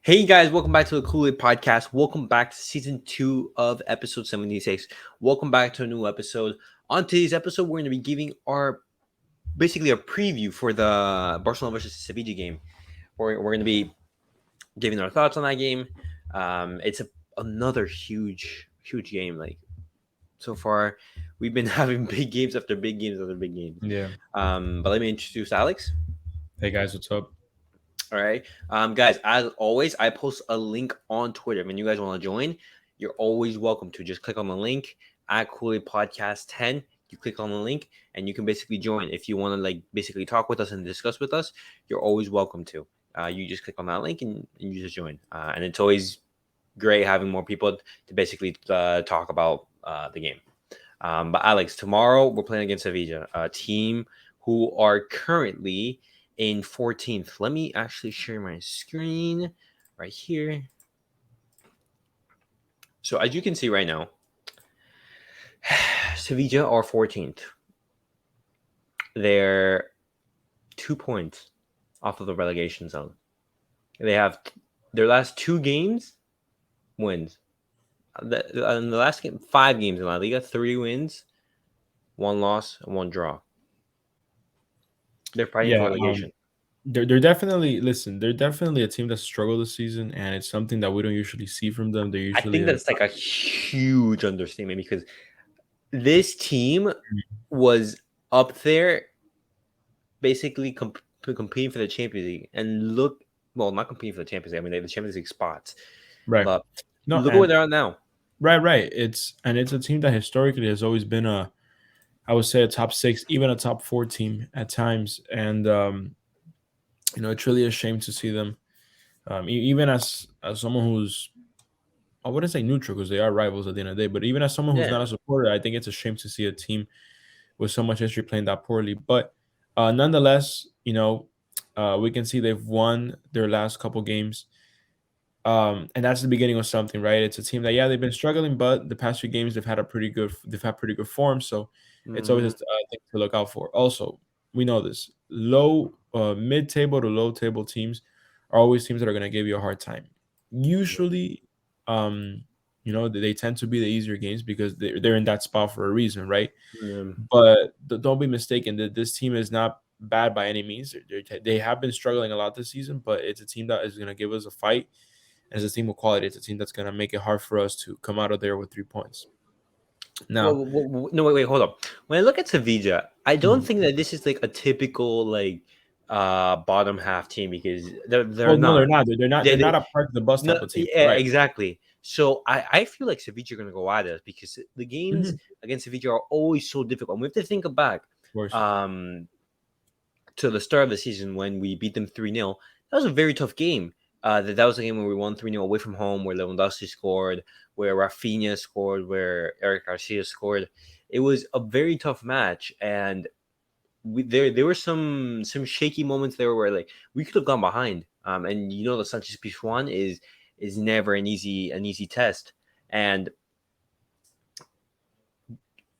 Hey guys, welcome back to the Kool-Aid Podcast. Welcome back to season 2 of episode 76. Welcome back to a new episode. On today's episode, we're going to be giving our basically a preview for the Barcelona versus Sevilla game. We're going to be giving our thoughts on that game. It's another huge game. Like so far, we've been having big games after big games after big games. Yeah. But let me introduce Alex. Hey guys, what's up? All right. Guys, as always, I post a link on Twitter. When you guys want to join, you're always welcome to. Just click on the link at Kool-Aid Podcast 10. You click on the link and you can basically join. If you want to like basically talk with us and discuss with us, you're always welcome to. You just click on that link and you just join. And it's always great having more people to basically talk about the game. But Alex, tomorrow we're playing against Sevilla, a team who are currently in 14th. Let me actually share my screen right here. So as you can see right now, Sevilla are 14th. They're 2 points off of the relegation zone. They have their last 2 games wins. In the last game, 5 games in La Liga, 3 wins, 1 loss, and 1 draw. They're fighting for Yeah, relegation. they're definitely they're definitely a team that struggled this season, and it's something that we don't usually see from them. They're I usually think a that's like a huge understatement because this team was up there basically competing for the Champions League. And look, well, not competing for the Champions League. I mean, they have the Champions League spots. right. But No, look at where and they're at now. right. It's a team that historically has always been I would say a top 6, even a top 4 team at times, and it's really a shame to see them. Even as someone who's I wouldn't say neutral because they are rivals at the end of the day, but even as someone who's Yeah. not a supporter, I think it's a shame to see a team with so much history playing that poorly. But nonetheless, we can see they've won their last couple games. And that's the beginning of something, right? It's a team that, yeah, they've been struggling, but the past few games they've had pretty good form. So it's always Mm-hmm. a thing to look out for. Also, we know this mid-table to low-table teams are always teams that are going to give you a hard time. Usually, um, they tend to be the easier games because they're in that spot for a reason, right? But don't be mistaken that this team is not bad by any means. They have been struggling a lot this season, but it's a team that is going to give us a fight. And it's a team of quality. It's a team that's going to make it hard for us to come out of there with 3 points. Now, No, wait, hold up. When I look at Sevilla, I don't mhm. think that this is like a typical like bottom half team because they're Well, no, they're not. not. They're not. They're They not a park the bus no, type of team. yeah, Right. exactly. So I feel like Sevilla are gonna go at us because the games Of against Sevilla are always so difficult. And we have to think back course. um to the start of the season when we beat them 3-0. That was a very tough game. That was a game where we won 3-0 away from home, where Lewandowski scored, where Rafinha scored, where Eric Garcia scored. It was a very tough match, and there were some shaky moments there where like we could have gone behind. And the Sanchez Pizjuan is never an easy test, and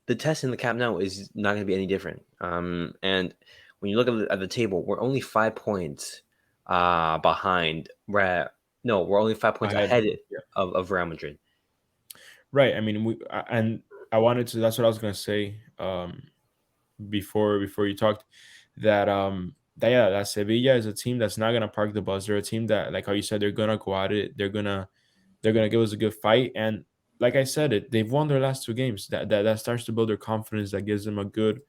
the test in the Camp Nou is not going to be any different. And when you look at the table, we're only 5 points behind. No, we're only 5 points Ahead. ahead Yeah. of Real Madrid. Right. I mean, and I wanted to. That's what I was gonna say. Before you talked, that Sevilla is a team that's not gonna park the bus. They're a team that, like how you said, they're gonna go at it. They're gonna give us a good fight. And like I said, they've won their last 2 games. That starts to build their confidence. That gives them a good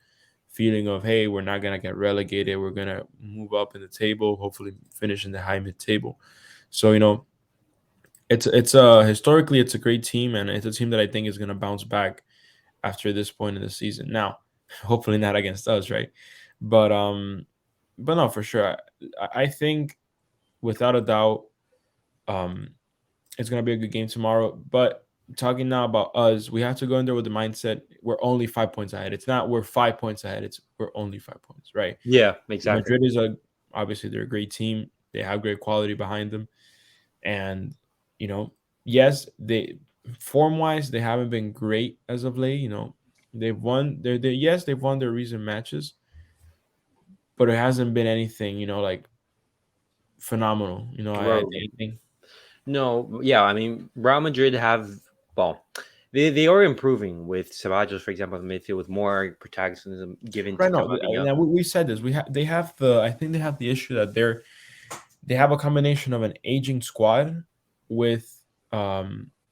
feeling of, hey, we're not gonna get relegated. We're gonna move up in the table. Hopefully, finish in the high mid table. So it's historically it's a great team, and it's a team that I think is gonna bounce back after this point in the season. Now, hopefully not against us, right? But no, for sure. I think without a doubt, um, it's gonna be a good game tomorrow. But talking now about us, we have to go in there with the mindset we're only 5 points ahead. It's not we're 5 points ahead. It's we're only 5 points, right? Yeah, exactly. Madrid is obviously they're a great team. They have great quality behind them, and you know, yes, they form wise they haven't been great as of late. They've won they've won their recent matches, but it hasn't been anything like phenomenal. I Bro, think. No, yeah, I mean Real Madrid have well, they are improving with Ceballos, for example, in the midfield with more protagonism given to Right now, Camavinga. now we said this. They have the I think they have the issue that they have a combination of an aging squad with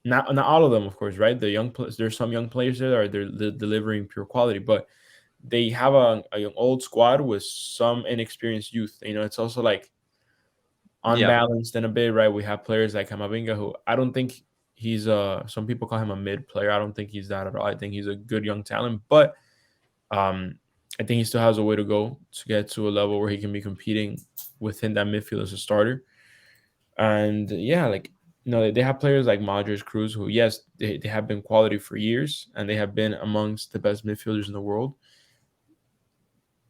not all of them, of course, right? The young players, there's some young players there that are they're delivering pure quality, but they have a young old squad with some inexperienced youth. You know, it's also like Yeah, unbalanced in a bit, right? We have players like Camavinga, who I don't think he's some people call him a mid player. I don't think he's that at all. I think he's a good young talent, but um, I think he still has a way to go to get to a level where he can be competing within that midfield as a starter. And yeah, like they have players like Modric, Cruz, who yes, they have been quality for years and they have been amongst the best midfielders in the world,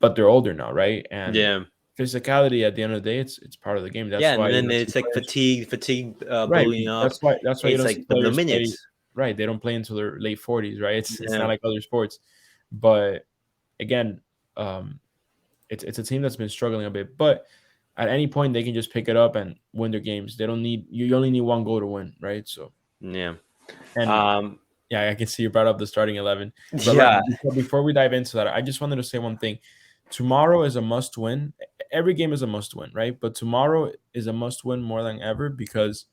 but they're older now, right? And yeah, physicality at the end of the day, it's part of the game. yeah, That's and why you then don't see it's like players. fatigue, Right. building up. That's why you It's don't see like the players play. minutes. Right. They don't play until their late 40s. Right. It's not Yeah, like other sports, but again, um, it's a team that's been struggling a bit. But at any point, they can just pick it up and win their games. They don't need you. You only need one goal to win. Right. So yeah, and um, yeah, I can see you brought up the starting 11. But right yeah, before we dive into that, I just wanted to say one thing. Tomorrow is a must win. Every game is a must win, right? But tomorrow is a must win more than ever because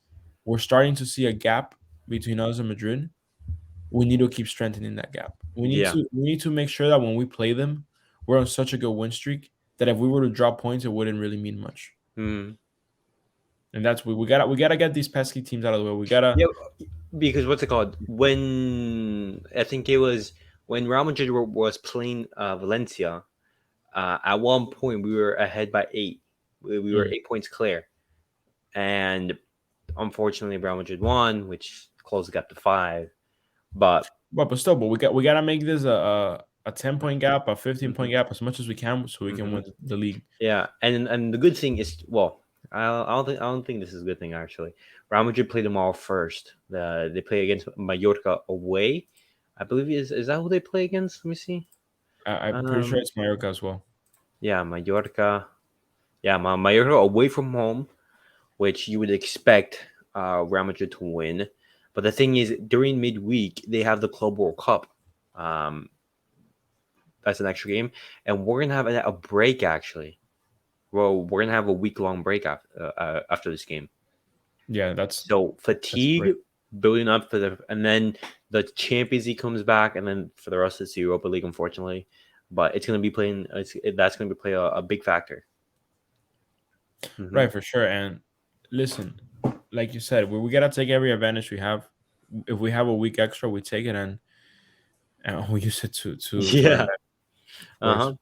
we're starting to see a gap between us and Madrid. We need to keep strengthening that gap. yeah. We need to make sure that when we play them, we're on such a good win streak that if we were to drop points, it wouldn't really mean much. Mm. And that's we gotta get these pesky teams out of the way. We gotta Yeah, because what's it called? When I think it was when Real Madrid was playing Valencia, at one point we were ahead by 8. We were mm. 8 points clear, and unfortunately Real Madrid won, which closed the gap to 5. But But still, but we gotta make this a 10 point gap, a 15 point mhm, gap as much as we can so we can mhm. win the league. Yeah, and the good thing is, well, I don't think this is a good thing actually. Real Madrid play tomorrow first. They play against Mallorca away. I believe is that who they play against? Let me see. I'm pretty sure Um, it's Mallorca as well. yeah, Mallorca. Yeah, Mallorca away from home, which you would expect Real Madrid to win. But the thing is, during midweek they have the Club World Cup. Um, that's an extra game, and we're gonna have a break actually. Well, we're gonna have a week-long break after this game. Yeah, So that's fatigue great. building up for and then the Champions League comes back, and then for the rest it's the Europa League, unfortunately. But it's gonna be playing. That's gonna be play a big factor. Hmm. Right, for sure. And listen, like you said, we gotta take every advantage we have. If we have a week extra, we take it and we use it to our Yeah. advantage, of Uh course.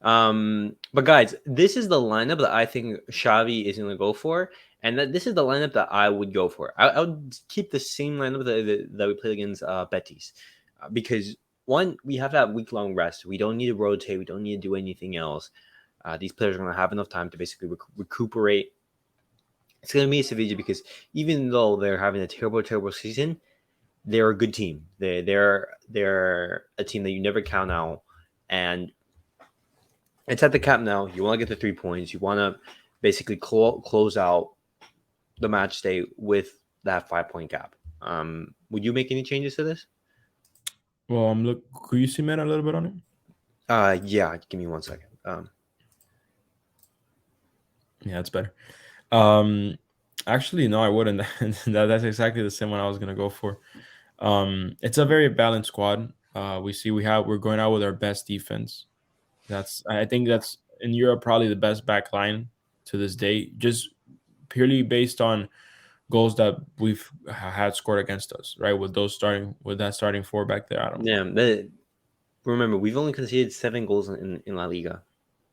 huh. But guys, this is the lineup that I think Xavi is going to go for, and that this is the lineup that I would go for. I would keep the same lineup that we played against Betis, because one, we have that week long rest. We don't need to rotate. We don't need to do anything else. These players are going to have enough time to basically recuperate. It's going to be Sevilla because even though they're having a terrible season, they're a good team. They're a team that you never count out, and it's at the Camp Nou. You want to get the 3 points. You want to basically close out the match day with that 5 point gap. Would you make any changes to this? Well, look, could you see man a little bit on it? Yeah. Give me 1 second. Yeah, that's better. Um, actually, no, I wouldn't. That's exactly the same one I was gonna go for. It's a very balanced squad. We're going out with our best defense. I think that's in Europe probably the best back line to this day, just purely based on goals that we've had scored against us, right? With that starting four back there. I don't Yeah. Remember, we've only conceded 7 goals in La Liga.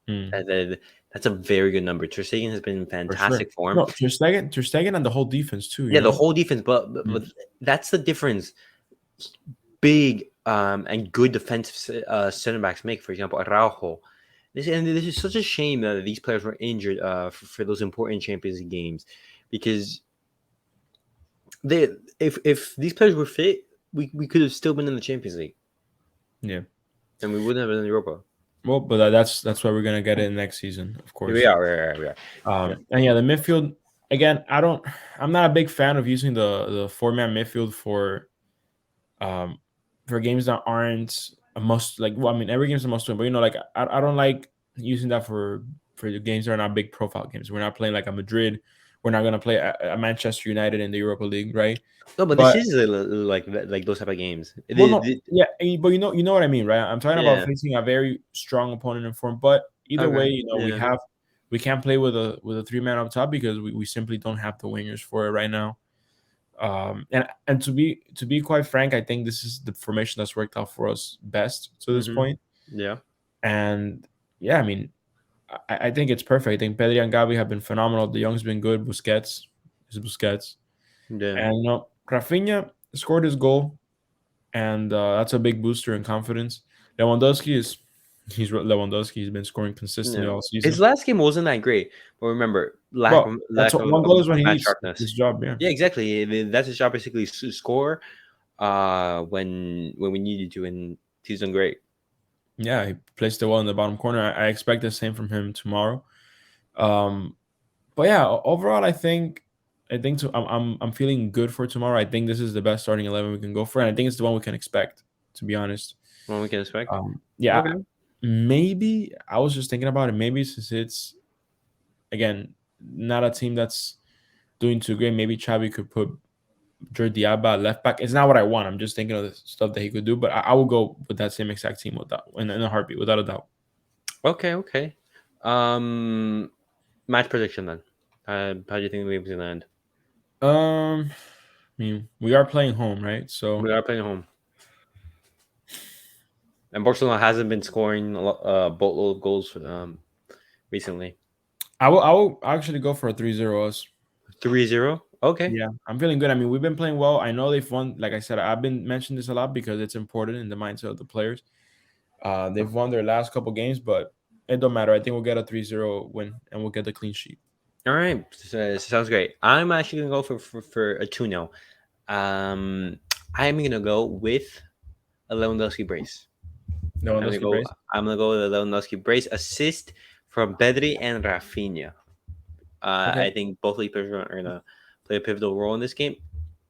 mm, That's a very good number. Ter Stegen has been in for sure. fantastic form. No, Ter Stegen and the whole defense too. Yeah, the whole defense, but Mm. that's the difference. Big and good defensive center backs make. For example, Araujo. This is such a shame that these players were injured for those important Champions League games, because they if these players were fit, we could have still been in the Champions League, Yeah. and we wouldn't have been in Europa. Well, but that's why we're gonna get it next season, of Here we course. are. We are. Yeah. And yeah, the midfield. again, I'm not a big fan of using the four-man midfield um for games that aren't a must. Like, well, I mean, every game's a must win, but like I don't like using that for the games that are not big profile games. We're not playing like a Madrid. We're not gonna play a Manchester United in the Europa League, right? No, but this But is like those type of games. well, no, yeah, but you know what I mean, right? I'm talking about Yeah. facing a very strong opponent in form. But either way, Okay. Yeah. we can't play with a three-man up top because we simply don't have the wingers for it right now. And to be quite frank, I think this is the formation that's worked out for us best to this Mm-hmm. point. Yeah. And yeah, I mean, I think it's perfect. I think Pedri and Gavi have been phenomenal. De Jong's been good. Busquets is Busquets, Yeah. and Rafinha scored his goal, and that's a big booster in confidence. Lewandowski is he's Lewandowski. He's been scoring consistently Yeah. all His season. last game wasn't that great, but remember, Well, that's lack what one goal is what he match needs. sharpness. His job, yeah. Yeah, exactly. That's his job, basically, to score when we needed to, and he's done great. Yeah, he placed it well in the bottom corner. I expect the same from him tomorrow. Um, but yeah, overall, I think so. I'm feeling good for tomorrow. I think this is the best starting 11 we can go for, and I think it's the one we can expect. To be honest, When we can expect. yeah, Okay. maybe I was just thinking about it. Maybe since it's again not a team that's doing too great, maybe Xavi could put Jordi Alba at left back. It's not what I want. I'm just thinking of the stuff that he could do, but I will go with that same exact team with that in a heartbeat, without a doubt. Okay. Okay. Um, match prediction then. How do you think the game's gonna end? I mean, we are playing home, right? So We are playing home, and Barcelona hasn't been scoring a boatload of goals recently. I will actually go for a 3-0 us. 3-0. Okay. Yeah, I'm feeling good. I mean, we've been playing well. I know they've won. Like I said, I've been mentioning this a lot because it's important in the mindset of the players. They've won their last couple games, but it don't matter. I think we'll get a 3-0 win and we'll get the clean sheet. All right. Sounds great. I'm actually gonna go for a 2-0. I'm gonna go with a Lewandowski brace. I'm gonna Lewandowski go. brace. I'm gonna go with a Lewandowski brace assist from Pedri and Rafinha. Okay, I think both of these players are gonna play a pivotal role in this game,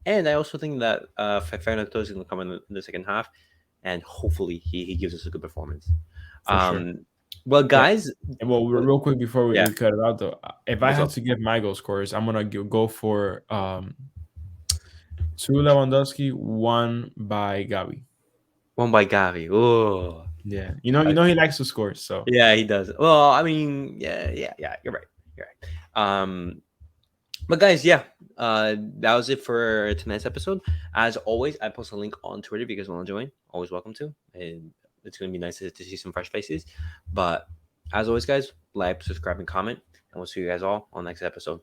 and I also think that Fernando Torres is gonna come in the second half, and hopefully he gives us a good performance. for sure. Um, well, Yeah. guys, And well, real quick before yeah, we cut it out though, if I what's had up? to give my goal scorers, I'm gonna go for two Lewandowski, one by Gavi. One by Gavi. Oh, Yeah, uh, he likes to score. So yeah, he does. Well, I mean, yeah. You're right. You're right. But guys, yeah, that was it for tonight's episode. As always, I post a link on Twitter if you guys want to join. Always welcome to, and it's gonna be nice to see some fresh faces. But as always, guys, like, subscribe, and comment, and we'll see you guys all on the next episode.